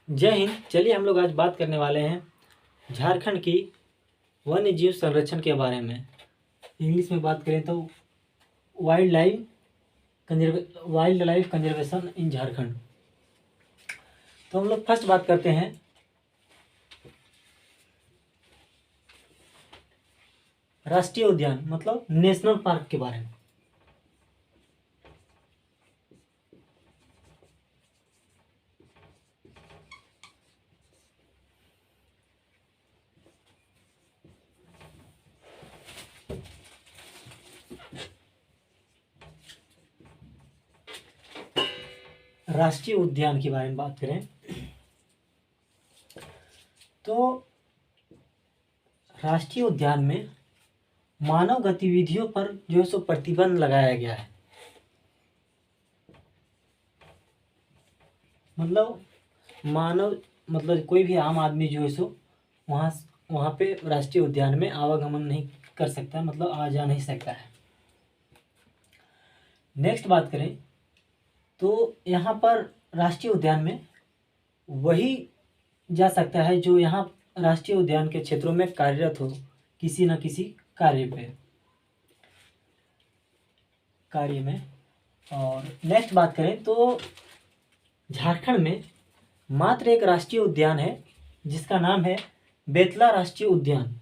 जय हिंद। चलिए हम लोग आज बात करने वाले हैं झारखंड की वन्य जीव संरक्षण के बारे में। इंग्लिश में बात करें तो wild life conservation in Jharkhand. तो हम लोग फर्स्ट बात करते हैं राष्ट्रीय उद्यान मतलब नेशनल पार्क के बारे में। राष्ट्रीय उद्यान के बारे में बात करें तो राष्ट्रीय उद्यान में मानव गतिविधियों पर जो है सो प्रतिबंध लगाया गया है। मतलब कोई भी आम आदमी जो है सो वहाँ पे राष्ट्रीय उद्यान में आवागमन नहीं कर सकता, मतलब आ जा नहीं सकता है। नेक्स्ट बात करें तो यहाँ पर राष्ट्रीय उद्यान में वही जा सकता है जो यहाँ राष्ट्रीय उद्यान के क्षेत्रों में कार्यरत हो किसी न किसी कार्य में। और नेक्स्ट बात करें तो झारखंड में मात्र एक राष्ट्रीय उद्यान है जिसका नाम है बेतला राष्ट्रीय उद्यान।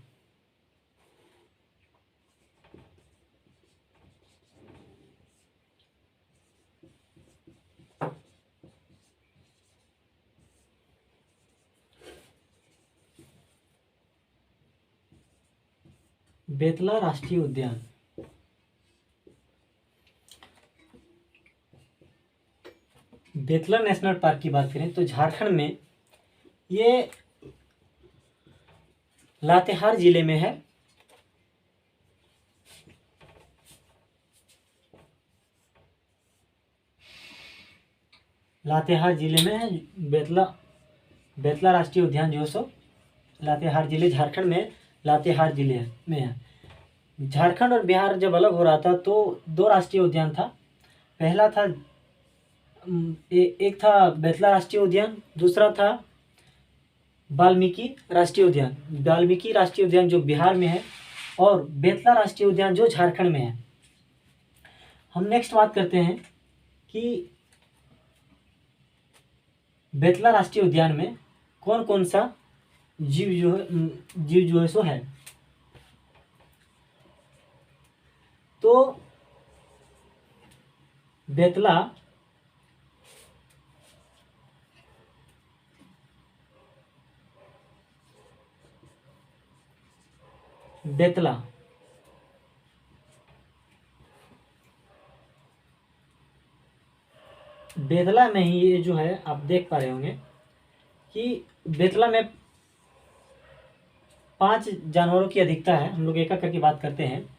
बेतला राष्ट्रीय उद्यान बेतला नेशनल पार्क की बात करें तो झारखंड में ये लातेहार जिले में है। लातेहार जिले में है बेतला राष्ट्रीय उद्यान जो सो लातेहार जिले झारखंड में लातेहार जिले में है। झारखंड और बिहार जब अलग हो रहा था तो दो राष्ट्रीय उद्यान था। पहला था एक था बेतला राष्ट्रीय उद्यान, दूसरा था वाल्मीकि राष्ट्रीय उद्यान। वाल्मीकि राष्ट्रीय उद्यान जो बिहार में है और बेतला राष्ट्रीय उद्यान जो झारखंड में है। हम नेक्स्ट बात करते हैं कि बेतला राष्ट्रीय उद्यान में कौन कौन सा जीव जो है सो है। तो बेतला बेतला में ही ये जो है आप देख पा रहे होंगे कि बेतला में 5 जानवरों की अधिकता है। हम लोग एक एक करके बात करते हैं।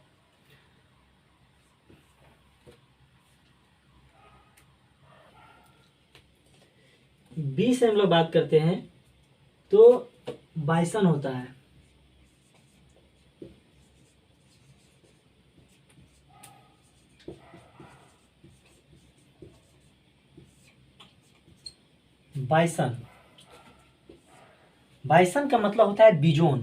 बी से हम लोग बात करते हैं तो बाइसन होता है। बाइसन का मतलब होता है बिजोन।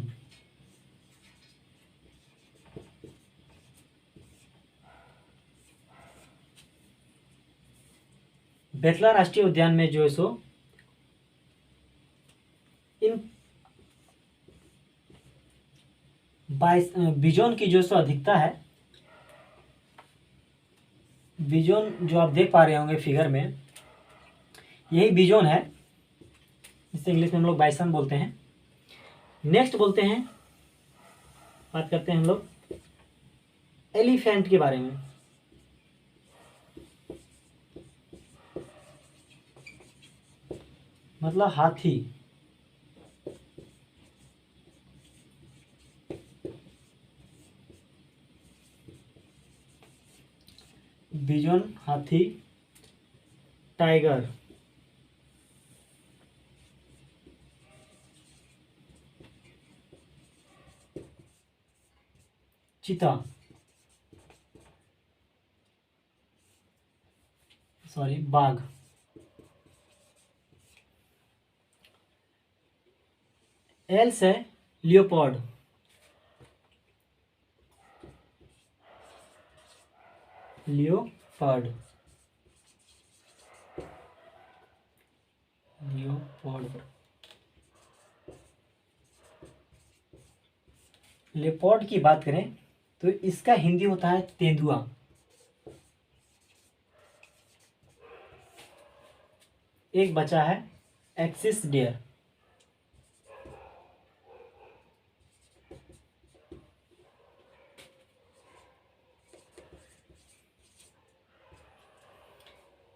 बेतला राष्ट्रीय उद्यान में जो है सो इन बिजोन की जो सो अधिकता है। बिजोन जो आप देख पा रहे होंगे फिगर में, यही बिजोन है। इसे इंग्लिश में हम लोग बाइसन बोलते हैं। नेक्स्ट बात करते हैं हम लोग एलिफेंट के बारे में। मतलब हाथी। बिजोन, हाथी, टाइगर, चीता, बाघ। एल से लियोपॉर्ड, लियोपार्ड, लियोपॉर्ड, लेपर्ड की बात करें तो इसका हिंदी होता है तेंदुआ। एक बचा है एक्सिस डियर।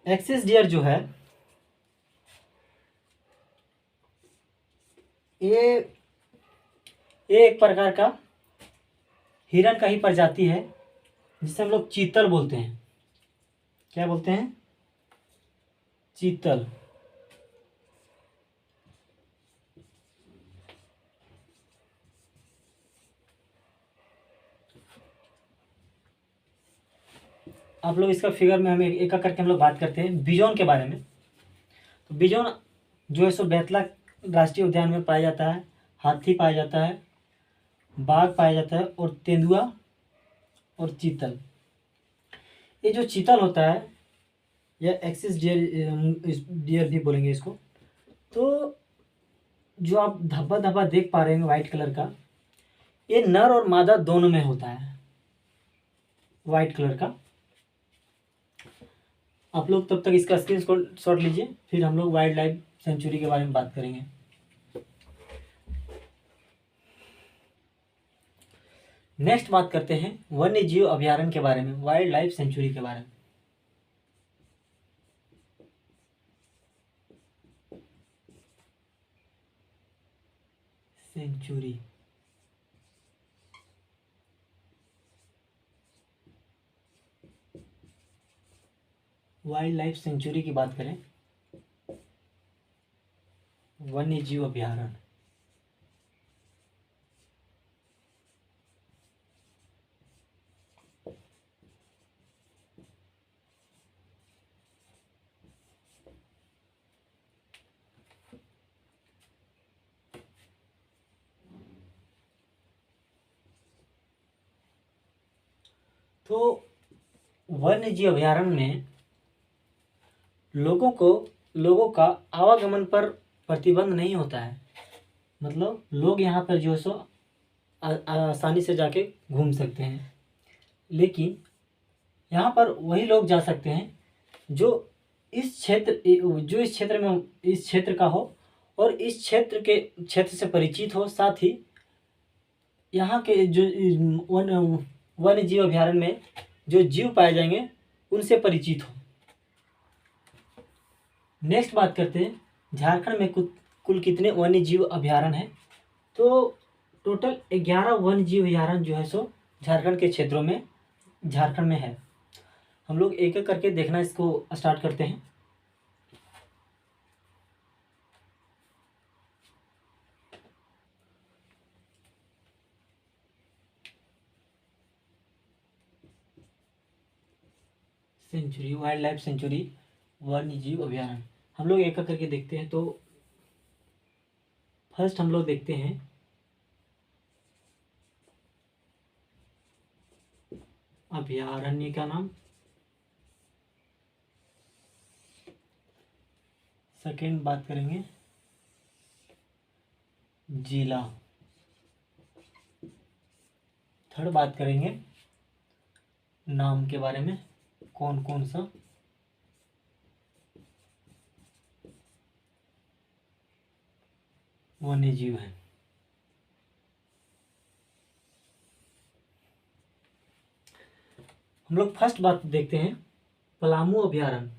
एक्सिस डियर जो है ये ये एक प्रकार का हिरन का ही प्रजाति है जिसे हम लोग चीतल बोलते हैं। क्या बोलते हैं? चीतल। आप लोग इसका फिगर में हमें एक एक करके हम लोग बात करते हैं बिजोन के बारे में। तो बिजोन जो है सो बेतला राष्ट्रीय उद्यान में पाया जाता है। हाथी पाया जाता है, बाघ पाया जाता है और तेंदुआ और चीतल। ये जो चीतल होता है या एक्सिस डियर, डियर भी बोलेंगे इसको। तो जो आप धब्बा धब्बा देख पा रहे हैं वाइट कलर का, ये नर और मादा दोनों में होता है, वाइट कलर का। आप लोग तब तक इसका स्क्रीन शॉट लीजिए, फिर हम लोग वाइल्ड लाइफ सेंचुरी के बारे में बात करेंगे। नेक्स्ट बात करते हैं वन्य जीव अभयारण्य के बारे में, वाइल्ड लाइफ सेंचुरी के बारे में। सेंचुरी, वाइल्ड लाइफ सेंचुरी की बात करें, वन्य जीव अभयारण्य। तो वन्य जीव अभयारण्य में लोगों का आवागमन पर प्रतिबंध नहीं होता है। मतलब लोग यहाँ पर जो है सो आसानी से जाके घूम सकते हैं, लेकिन यहाँ पर वही लोग जा सकते हैं जो इस क्षेत्र में इस क्षेत्र का हो और इस क्षेत्र से परिचित हो, साथ ही यहाँ के जो वन्य जीव अभयारण्य में जो जीव पाए जाएंगे उनसे परिचित हो। नेक्स्ट बात करते हैं झारखंड में कुल कितने वन्य जीव अभयारण्य हैं। तो टोटल 11 वन्य जीव अभयारण्य जो है सो झारखंड के क्षेत्रों में, झारखंड में है। हम लोग एक एक करके देखना इसको स्टार्ट करते हैं। सेंचुरी, वाइल्ड लाइफ सेंचुरी, वन्य जीव अभयारण्य, हम लोग एक एक करके देखते हैं। तो फर्स्ट हम लोग देखते हैं अभयारण्य का नाम। सेकेंड बात करेंगे जिला। थर्ड बात करेंगे नाम के बारे में, कौन कौन सा वन्य जीव है। हम लोग फर्स्ट बात देखते हैं पलामू अभयारण्य।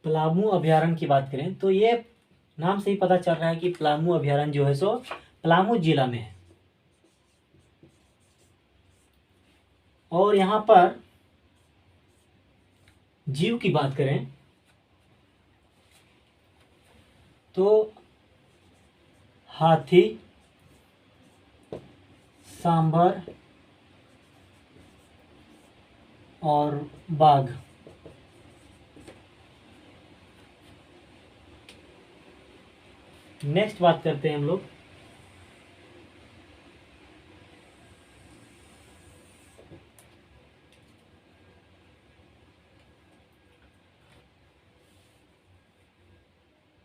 पलामू अभयारण्य की बात करें तो ये नाम से ही पता चल रहा है कि पलामू अभयारण्य जो है सो पलामू जिला में है। और यहाँ पर जीव की बात करें तो हाथी, सांभर, और बाघ। नेक्स्ट बात करते हैं हम लोग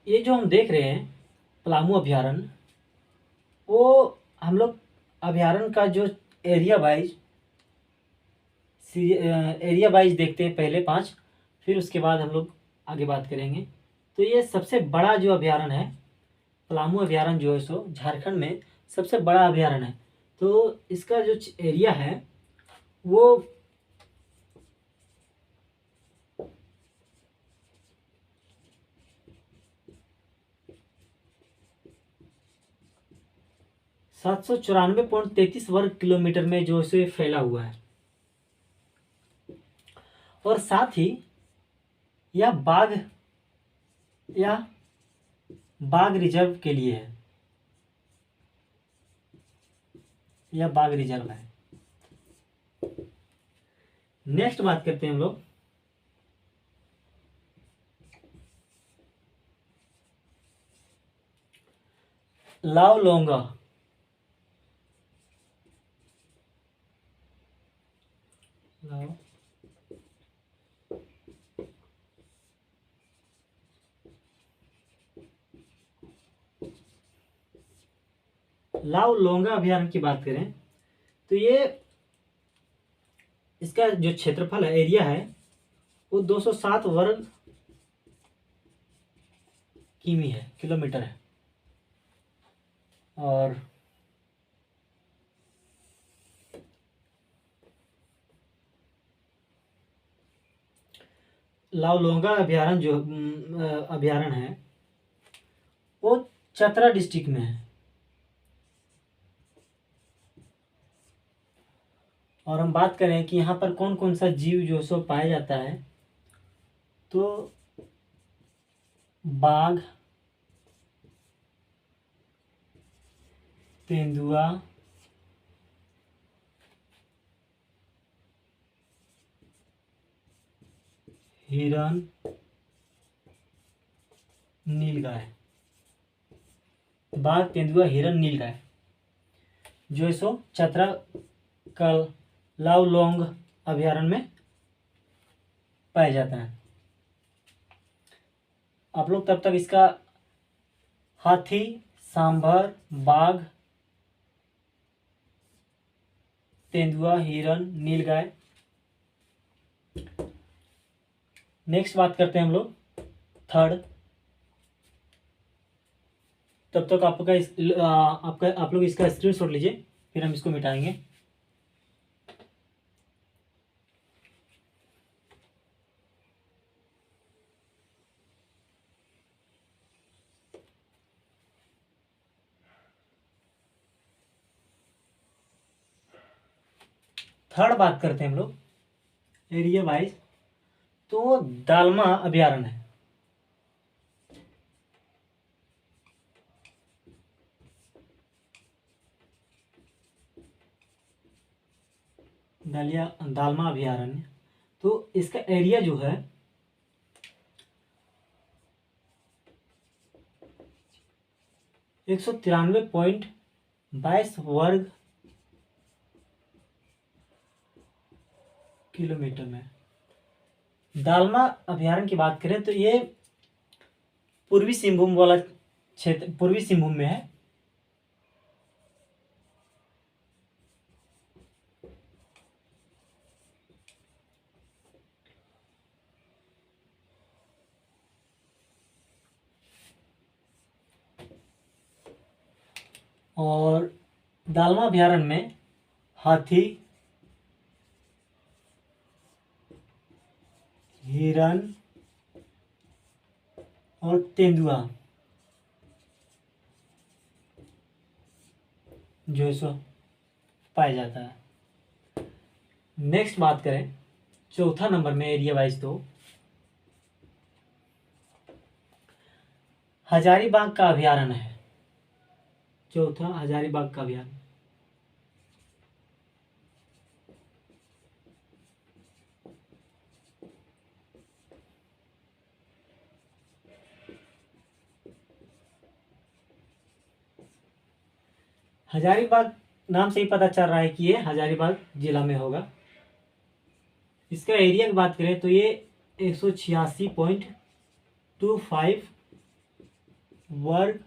ये जो हम देख रहे हैं पलामू अभयारण्य, वो हम लोग अभयारण्य का जो एरिया वाइज देखते हैं पहले 5, फिर उसके बाद हम लोग आगे बात करेंगे। तो ये सबसे बड़ा जो अभयारण्य है पलामू अभयारण्य जो है सो झारखंड में सबसे बड़ा अभयारण्य है। तो इसका जो एरिया है वो 794.33 वर्ग किलोमीटर में जो से फैला हुआ है। और साथ ही यह बाघ रिजर्व के लिए है। यह बाघ रिजर्व है। नेक्स्ट बात करते हैं हम लोग लावलोंगा। लावलोंगा अभयारण्य की बात करें तो ये इसका जो क्षेत्रफल है, एरिया है, वो 207 वर्ग किमी है, किलोमीटर है। और लावलोंगा अभयारण्य जो अभयारण्य है वो चतरा डिस्ट्रिक्ट में है। और हम बात करें कि यहाँ पर कौन कौन सा जीव जो सो पाया जाता है, तो बाघ, तेंदुआ, हिरन, नीलगाय। बाघ, तेंदुआ, हिरन, नीलगाय जो है सो चतरा का लावलोंग अभयारण्य में पाया जाता है। आप लोग तब तक इसका हाथी, सांभर, बाघ, तेंदुआ, हिरन, नीलगाय। नेक्स्ट बात करते हैं हम लोग थर्ड। तब तक आप लोग इसका स्क्रीनशॉट लीजिए, फिर हम इसको मिटाएंगे। थर्ड बात करते हैं हम लोग एरिया वाइज, तो दालमा अभयारण्य है। दालमा अभयारण्य, तो इसका एरिया जो है 193.22 वर्ग किलोमीटर में। दालमा अभयारण्य की बात करें तो ये पूर्वी सिंहभूम वाला क्षेत्र, पूर्वी सिंहभूम में है। और दालमा अभयारण्य में हाथी, हिरन और तेंदुआ जो है सो पाया जाता है। नेक्स्ट बात करें चौथा नंबर में एरिया वाइज, तो हजारीबाग का अभयारण्य है। चौथा हजारीबाग का अभयारण्य। हजारीबाग नाम से ही पता चल रहा है कि ये हजारीबाग जिला में होगा। इसका एरिया की बात करें तो ये 186.25 वर्ग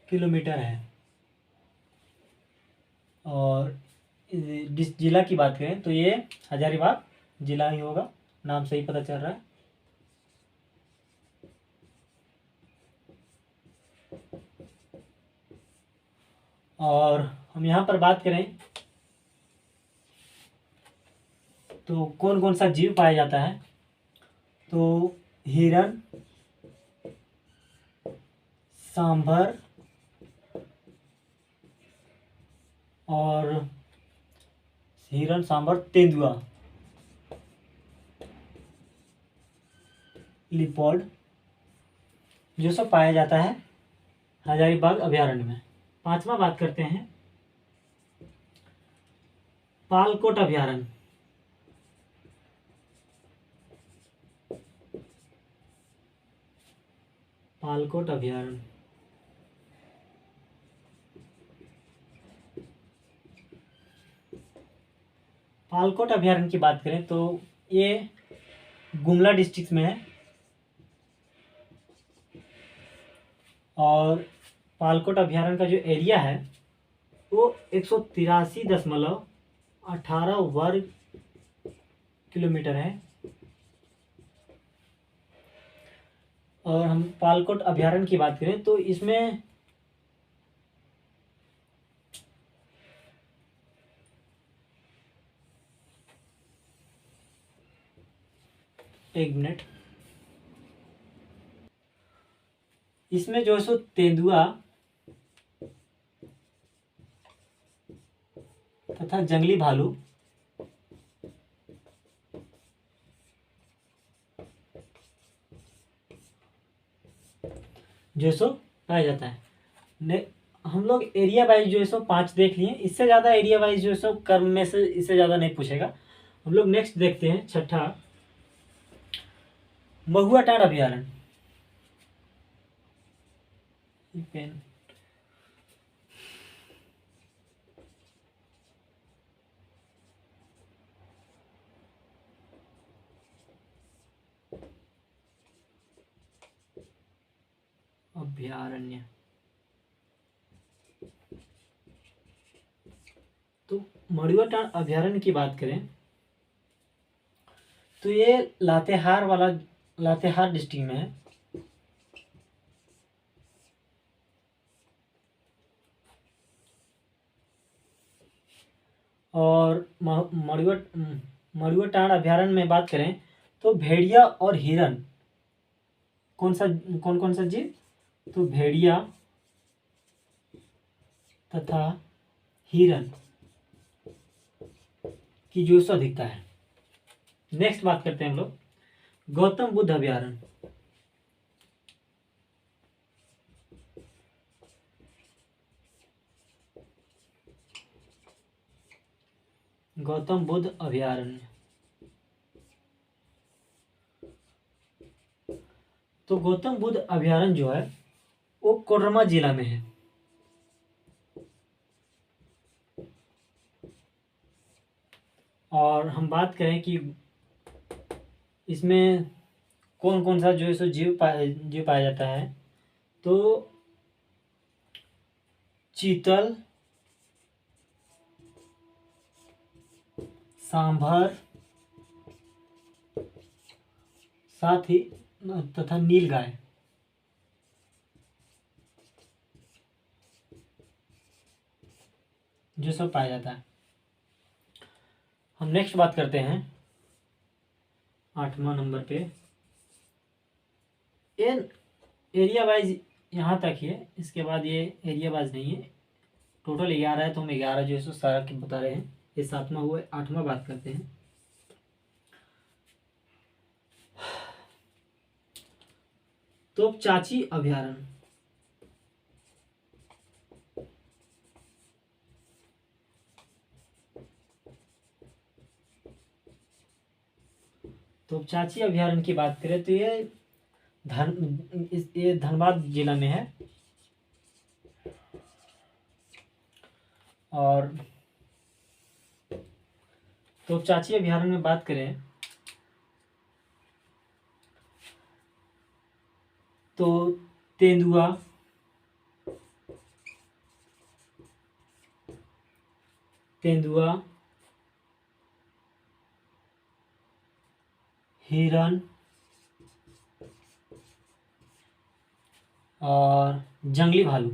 किलोमीटर है। और जिस जिला की बात करें तो ये हजारीबाग जिला ही होगा, नाम से ही पता चल रहा है। और हम यहाँ पर बात करें तो कौन कौन सा जीव पाया जाता है, तो हिरन, सांभर और हिरन, सांभर, तेंदुआ, लिपोर्ड, जो सब पाया जाता है हजारीबाग अभयारण्य में। पांचवा बात करते हैं पालकोट अभयारण्य। पालकोट अभयारण्य पालकोट अभयारण्य की बात करें तो ये गुमला डिस्ट्रिक्ट में है। और पालकोट अभयारण्य का जो एरिया है वो 183.18 वर्ग किलोमीटर है। और हम पालकोट अभयारण्य की बात करें तो इसमें एक मिनट, इसमें जो है सो तेंदुआ तथा जंगली भालू जो है सो पाया जाता है। हम लोग एरिया वाइज जो है सो 5 देख लिए, इससे ज़्यादा एरिया वाइज जो है सो कर्म में से इससे ज़्यादा नहीं पूछेगा। हम लोग नेक्स्ट देखते हैं छठा, महुआ टांड अभयारण्य। पेन अभयारण्य, तो मड़ुआ टांड अभयारण्य की बात करें तो ये लातेहार डिस्ट्रिक्ट में है। और मड़ुआ टांड अभयारण्य में बात करें तो भेड़िया और हिरन, कौन कौन सा जीव, तो भेड़िया तथा हिरन की जो सो अधिकता है। नेक्स्ट बात करते हैं हम लोग गौतम बुद्ध अभयारण्य। गौतम बुद्ध अभयारण्य, तो गौतम बुद्ध अभयारण्य जो है वो कोडरमा जिला में है। और हम बात करें कि इसमें कौन कौन सा जो है सो जीव पाया जाता है, तो चीतल, सांभर, साथ ही तथा नीलगाय जो सब पाया जाता है। हम नेक्स्ट बात करते हैं 8वां नंबर पे, एरिया वाइज यहाँ तक ही है, इसके बाद ये एरिया वाइज नहीं है। टोटल 11 है तो हम 11 जो है सो सारा के बता रहे हैं। ये 7वां हुआ, 8वां बात करते हैं तोपचाची अभयारण्य। तोपचाची अभयारण्य की बात करें तो ये धनबाद जिला में है। और तोपचाची अभयारण्य में बात करें तो तेंदुआ, हिरन और जंगली भालू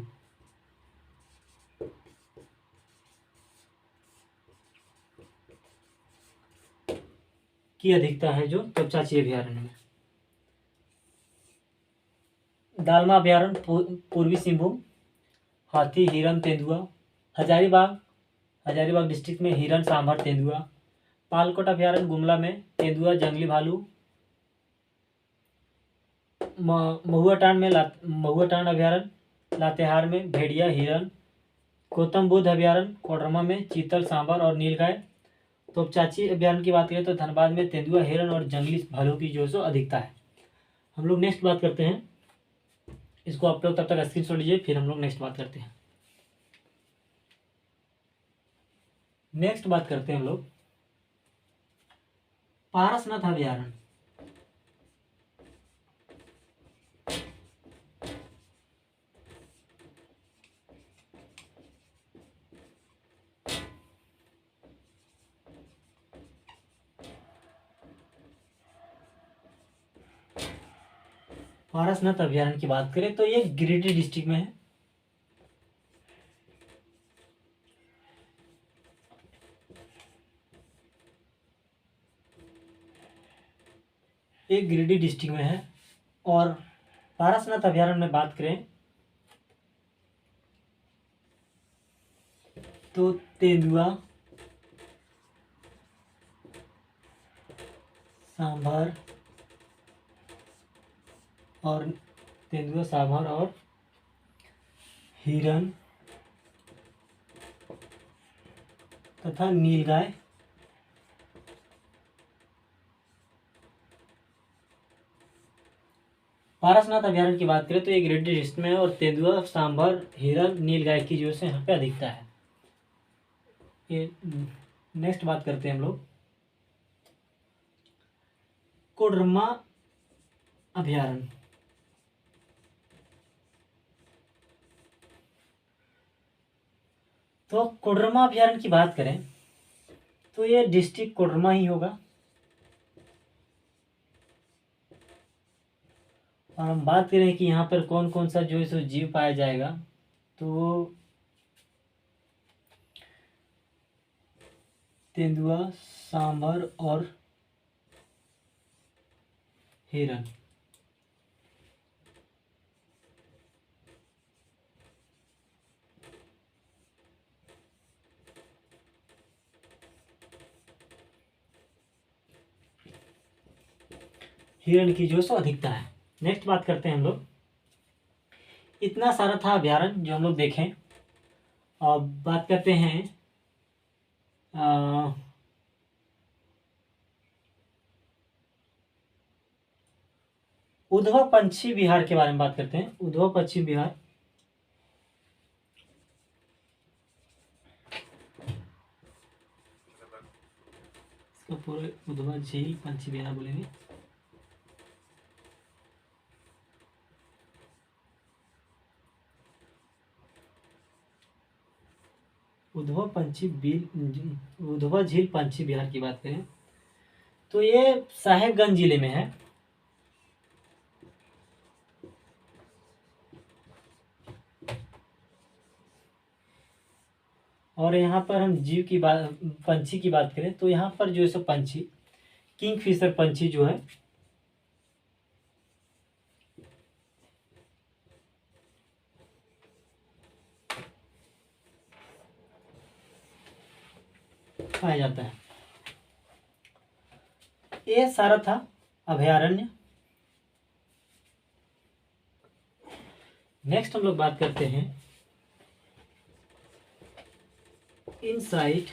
की अधिकता है जो तोपचाची अभयारण्य में। दालमा अभयारण्य पूर्वी सिंहभूम, हाथी, हिरन, तेंदुआ। हजारीबाग डिस्ट्रिक्ट में हिरन, सांभर, तेंदुआ। पालकोट अभयारण्य गुमला में तेंदुआ, जंगली भालू। महुआटांड अभयारण्य लातेहार में भेड़िया, हिरन। गौतम बुद्ध अभयारण्य कोडरमा में चीतल, सांभर और नीलगाय। तोपचाची अभयारण्य की बात करें तो धनबाद में तेंदुआ, हिरन और जंगली भालू की जो सो अधिकता है। हम लोग नेक्स्ट बात करते हैं, इसको आप लोग तब तक स्क्रीनशॉट लीजिए, फिर हम लोग नेक्स्ट बात करते हैं। नेक्स्ट बात करते हैं हम लोग पारसनाथ अभयारण्य। पारसनाथ अभयारण्य की बात करें तो ये गिरिडीह डिस्ट्रिक्ट में है। ये गिरिडीह डिस्ट्रिक्ट में है। और पारसनाथ अभयारण्य में बात करें तो तेंदुआ, सांभर और हिरन तथा नीलगाय पारसनाथ अभयारण्य की बात करें तो एक रेड लिस्ट में है और तेंदुआ, सांभर, हिरन, नीलगाय की जो से यहाँ पे अधिकता है। ये नेक्स्ट बात करते हैं हम लोग कोडरमा अभयारण्य। तो कोडरमा अभयारण्य की बात करें तो ये डिस्ट्रिक्ट कोडरमा ही होगा। और हम बात करें कि यहाँ पर कौन कौन सा जो है सो जीव पाया जाएगा तो तेंदुआ, सांभर और हिरन। हिरन की जो सो अधिकता है। नेक्स्ट बात करते हैं हम लोग, इतना सारा था अभयारण्य जो हम लोग देखें। अब बात करते हैं उधवा पंछी विहार के बारे में बात करते हैं। उधवा पंछी विहार इसका पूरे उधवा झील पंछी विहार बोलेंगे। उधवा झील पंछी विहार की बात करें तो ये साहेबगंज जिले में है। और यहाँ पर हम जीव की बात, पंछी की बात करें तो यहाँ पर जो है सो पंछी किंगफिशर पंछी जो है पाया जाता है। ये सारा था अभयारण्य। नेक्स्ट हम लोग बात करते हैं इनसाइट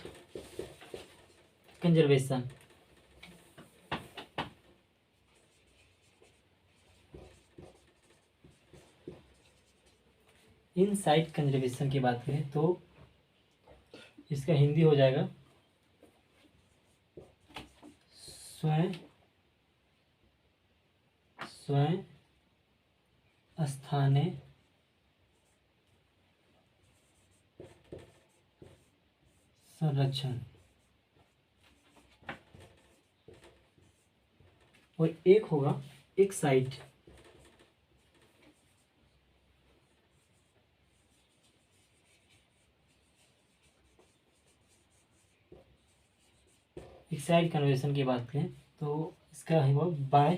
कंजर्वेशन। इनसाइट कंजर्वेशन की बात करें तो इसका हिंदी हो जाएगा स्वयं स्थानीय संरक्षण। और एक होगा एक साइट। एक साइड कन्वर्सेशन की बात करें तो इसका होगा बाय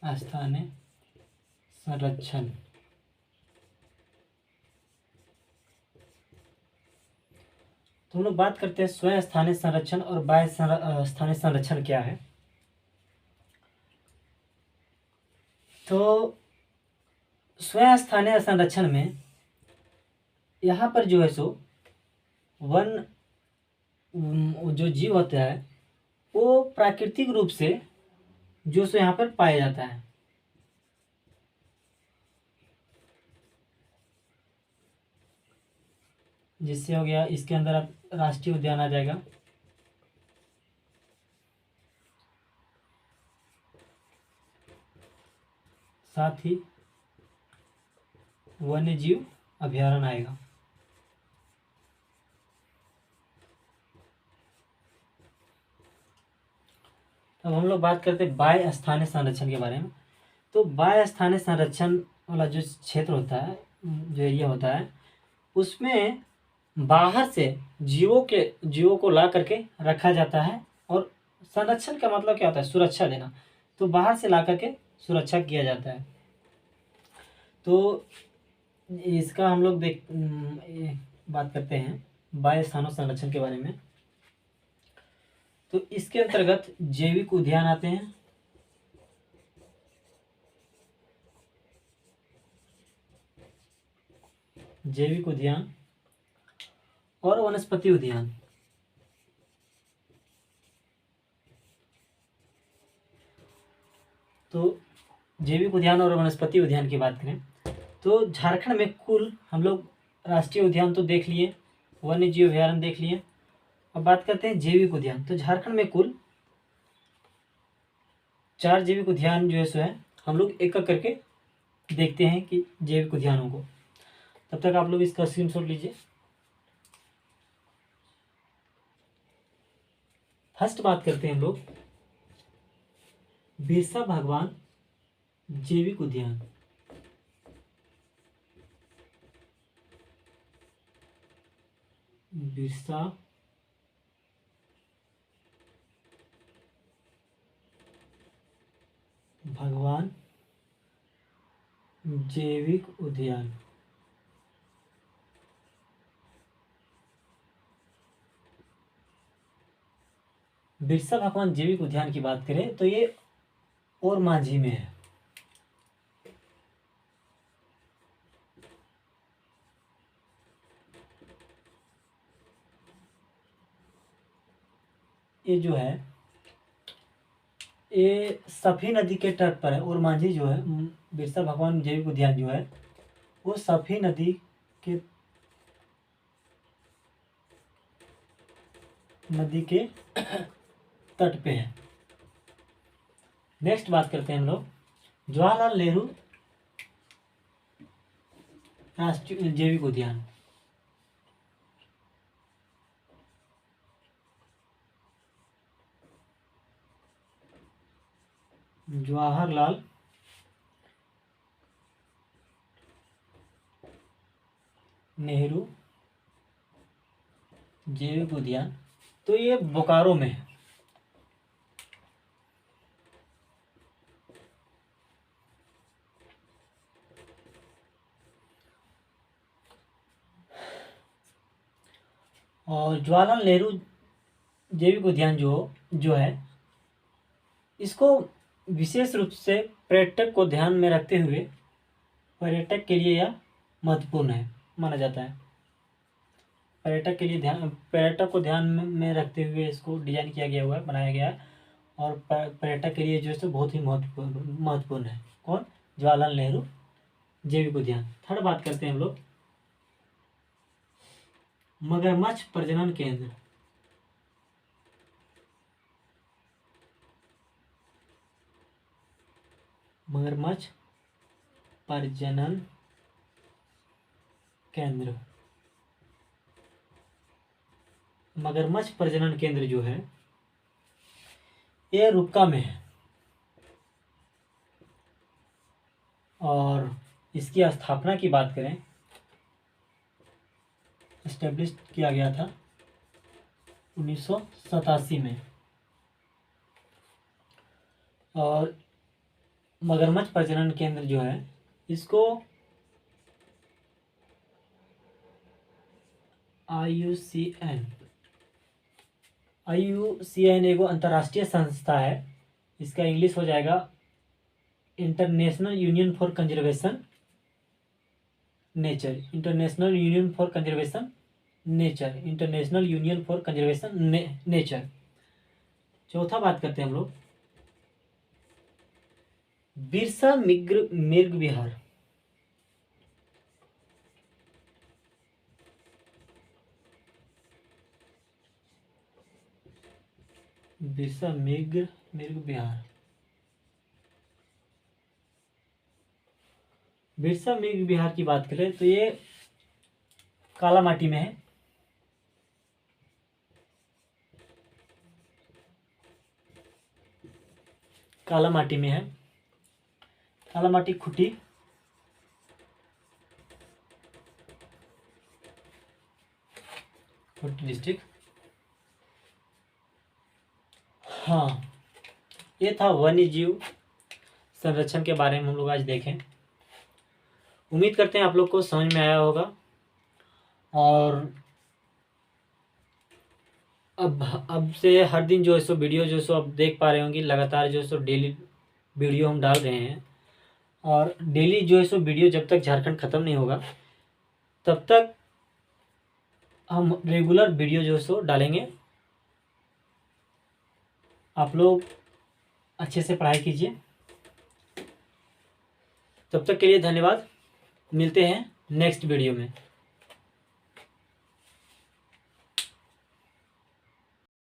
स्थानीय संरक्षण। तो हम लोग बात करते हैं स्वयं स्थानीय संरक्षण और बाह्य स्थानीय संरक्षण क्या है। तो स्वयं स्थानीय संरक्षण में यहाँ पर जो है सो वन जो जीव होता है वो प्राकृतिक रूप से जो सो यहाँ पर पाया जाता है। जिससे हो गया इसके अंदर अब राष्ट्रीय उद्यान आ जाएगा। साथ ही वन्य जीव अभयारण्य आएगा। अब हम लोग बात करते हैं बाह्य स्थानीय संरक्षण के बारे में। तो बाह्य स्थानीय संरक्षण वाला जो क्षेत्र होता है, जो एरिया होता है, उसमें बाहर से जीवों को ला करके रखा जाता है। और संरक्षण का मतलब क्या होता है? सुरक्षा देना। तो बाहर से ला करके सुरक्षा किया जाता है। तो इसका हम लोग बात करते हैं बाह्य स्थानों संरक्षण के बारे में। तो इसके अंतर्गत जैविक उद्यान आते हैं, जैविक उद्यान और वनस्पति उद्यान। तो जैविक उद्यान और वनस्पति उद्यान की बात करें तो झारखंड में कुल हम लोग राष्ट्रीय उद्यान तो देख लिए, वन्य जीव अभयारण्य देख लिए। अब बात करते हैं जैविक उद्यान। तो झारखंड में कुल 4 जैविक उद्यान जो है सो है, हम लोग एक एक करके देखते हैं कि जैविक उद्यानों को। तब तक आप लोग इसका स्क्रीनशॉट लीजिए। फर्स्ट बात करते हैं हम लोग बिरसा भगवान जैविक उद्यान। बिरसा भगवान जैविक उद्यान। बिरसा भगवान जैविक उद्यान की बात करें तो ये और मांझी में है। ये जो है ये सफी नदी के तट पर है। और मांझी जो है बिरसा भगवान जैविक उद्यान जो है वो सफी नदी के तट पे है। नेक्स्ट बात करते हैं हम लोग जवाहरलाल नेहरू राष्ट्रीय जैविक उद्यान। जवाहरलाल नेहरू जैविक उद्यान, तो ये बोकारो में है। और जवाहरलाल नेहरू जैविक उद्यान जो है इसको विशेष रूप से पर्यटक को ध्यान में रखते हुए पर्यटक के लिए यह महत्वपूर्ण है माना जाता है। पर्यटक को ध्यान में रखते हुए इसको डिजाइन किया गया हुआ है, बनाया गया है। और पर्यटक के लिए जो है बहुत ही महत्वपूर्ण है। कौन? जवाहरलाल नेहरू जैविक उद्यान। थर्ड बात करते हैं हम लोग मगरमच्छ प्रजनन केंद्र। मगरमच्छ प्रजनन केंद्र। मगरमच्छ प्रजनन केंद्र जो है ये रुक्का में है और इसकी स्थापना की बात करें, एस्टेब्लिश किया गया था 1987 में। और मगरमच्छ प्रजनन केंद्र जो है इसको IUCN एगो अंतर्राष्ट्रीय संस्था है। इसका इंग्लिश हो जाएगा international union for conservation nature. International union for conservation nature. International union for conservation nature. चौथा बात करते हैं हम लोग बिरसा मृग विहार। बिरसा मृग विहार। बिरसा मृग विहार की बात करें तो ये कालामाटी में है। कालामाटी में है, कालामाटी खूंटी डिस्ट्रिक्ट। हाँ, ये था वन्य जीव संरक्षण के बारे में हम लोग आज देखें। उम्मीद करते हैं आप लोग को समझ में आया होगा। और अब से हर दिन जो है सो वीडियो जो सो आप देख पा रहे होंगे, लगातार जो है सो डेली वीडियो हम डाल रहे हैं। और डेली जो है सो वीडियो जब तक झारखंड ख़त्म नहीं होगा तब तक हम रेगुलर वीडियो जो है सो डालेंगे। आप लोग अच्छे से पढ़ाई कीजिए। तब तक के लिए धन्यवाद। मिलते हैं नेक्स्ट वीडियो में।